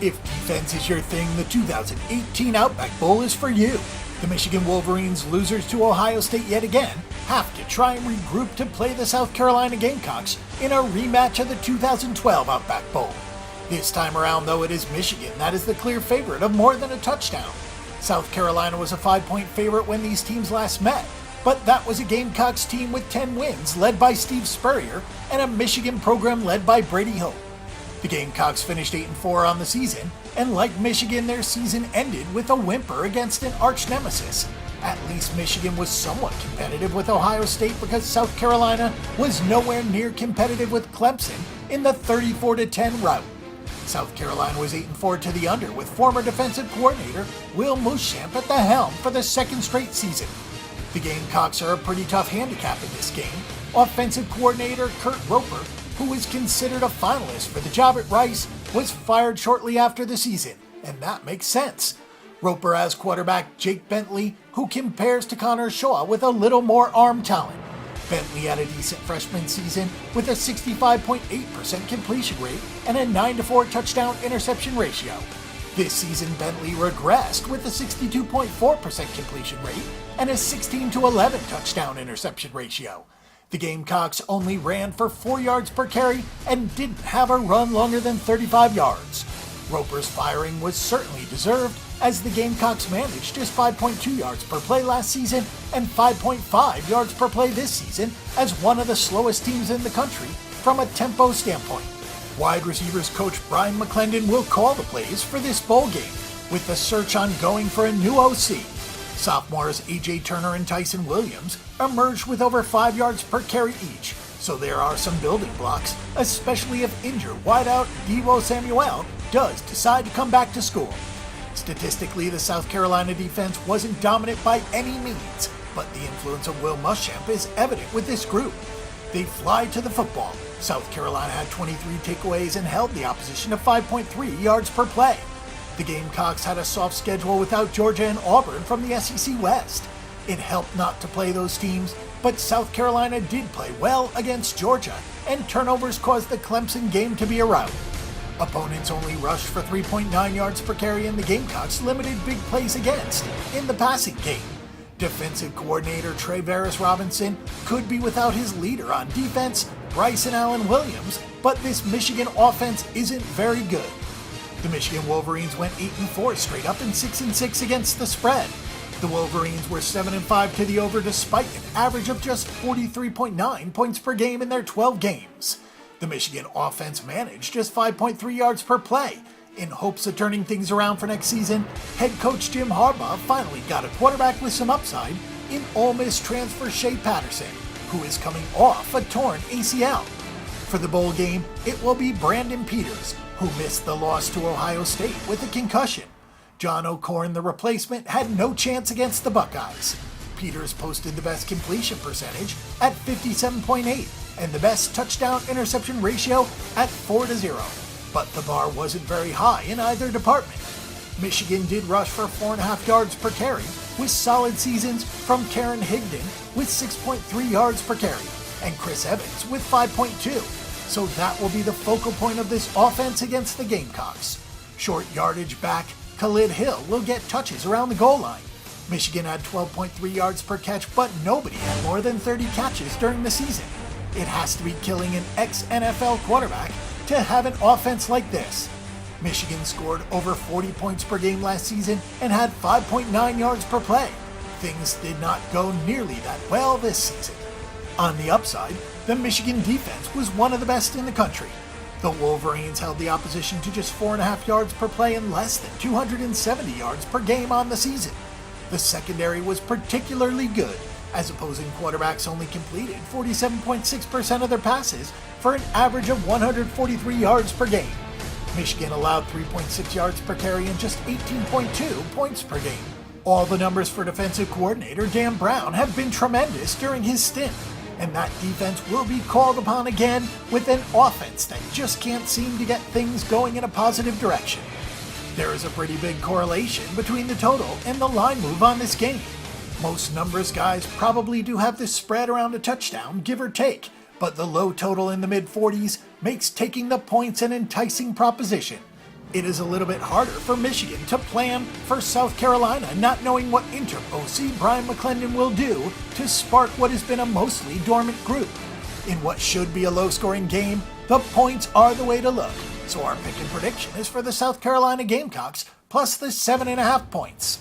If defense is your thing, the 2018 Outback Bowl is for you. The Michigan Wolverines, losers to Ohio State yet again, have to try and regroup to play the South Carolina Gamecocks in a rematch of the 2012 Outback Bowl. This time around, though, it is Michigan that is the clear favorite of more than a touchdown. South Carolina was a 5-point favorite when these teams last met, but that was a Gamecocks team with 10 wins led by Steve Spurrier and a Michigan program led by Brady Hoke. The Gamecocks finished 8-4 on the season, and like Michigan, their season ended with a whimper against an arch nemesis. At least Michigan was somewhat competitive with Ohio State because South Carolina was nowhere near competitive with Clemson in the 34-10 rout. South Carolina was 8-4 to the under with former defensive coordinator Will Muschamp at the helm for the second straight season. The Gamecocks are a pretty tough handicap in this game. Offensive coordinator Kurt Roper, who was considered a finalist for the job at Rice, was fired shortly after the season, and that makes sense. Roper has quarterback Jake Bentley, who compares to Connor Shaw with a little more arm talent. Bentley had a decent freshman season with a 65.8% completion rate and a 9-4 touchdown interception ratio. This season, Bentley regressed with a 62.4% completion rate and a 16-11 touchdown interception ratio. The Gamecocks only ran for 4 yards per carry and didn't have a run longer than 35 yards. Roper's firing was certainly deserved, as the Gamecocks managed just 5.2 yards per play last season and 5.5 yards per play this season as one of the slowest teams in the country from a tempo standpoint. Wide receivers coach Brian McClendon will call the plays for this bowl game, with the search ongoing for a new OC. Sophomores A.J. Turner and Tyson Williams emerged with over 5 yards per carry each, so there are some building blocks, especially if injured wideout Deebo Samuel does decide to come back to school. Statistically, the South Carolina defense wasn't dominant by any means, but the influence of Will Muschamp is evident with this group. They fly to the football. South Carolina had 23 takeaways and held the opposition to 5.3 yards per play. The Gamecocks had a soft schedule without Georgia and Auburn from the SEC West. It helped not to play those teams, but South Carolina did play well against Georgia, and turnovers caused the Clemson game to be a rout. Opponents only rushed for 3.9 yards per carry, and the Gamecocks limited big plays against in the passing game. Defensive coordinator Travaris Robinson could be without his leader on defense, Bryson Allen Williams, but this Michigan offense isn't very good. The Michigan Wolverines went 8-4 straight up and 6-6 against the spread. The Wolverines were 7-5 to the over despite an average of just 43.9 points per game in their 12 games. The Michigan offense managed just 5.3 yards per play. In hopes of turning things around for next season, head coach Jim Harbaugh finally got a quarterback with some upside in Ole Miss transfer Shea Patterson, who is coming off a torn ACL. For the bowl game, it will be Brandon Peters, who missed the loss to Ohio State with a concussion. John O'Korn, the replacement, had no chance against the Buckeyes. Peters posted the best completion percentage at 57.8 and the best touchdown-interception ratio at 4-0. But the bar wasn't very high in either department. Michigan did rush for 4.5 yards per carry, with solid seasons from Karen Higdon with 6.3 yards per carry, and Chris Evans with 5.2. So that will be the focal point of this offense against the Gamecocks. Short yardage back Khalid Hill will get touches around the goal line. Michigan had 12.3 yards per catch, but nobody had more than 30 catches during the season. It has to be killing an ex-NFL quarterback to have an offense like this. Michigan scored over 40 points per game last season and had 5.9 yards per play. Things did not go nearly that well this season. On the upside, the Michigan defense was one of the best in the country. The Wolverines held the opposition to just 4.5 yards per play and less than 270 yards per game on the season. The secondary was particularly good, as opposing quarterbacks only completed 47.6% of their passes for an average of 143 yards per game. Michigan allowed 3.6 yards per carry and just 18.2 points per game. All the numbers for defensive coordinator Dan Brown have been tremendous during his stint, and that defense will be called upon again with an offense that just can't seem to get things going in a positive direction. There is a pretty big correlation between the total and the line move on this game. Most numbers guys probably do have this spread around a touchdown, give or take, but the low total in the mid-40s makes taking the points an enticing proposition. It is a little bit harder for Michigan to plan for South Carolina, not knowing what inter-OC Brian McClendon will do to spark what has been a mostly dormant group. In what should be a low-scoring game, the points are the way to look, so our pick and prediction is for the South Carolina Gamecocks plus the 7.5 points.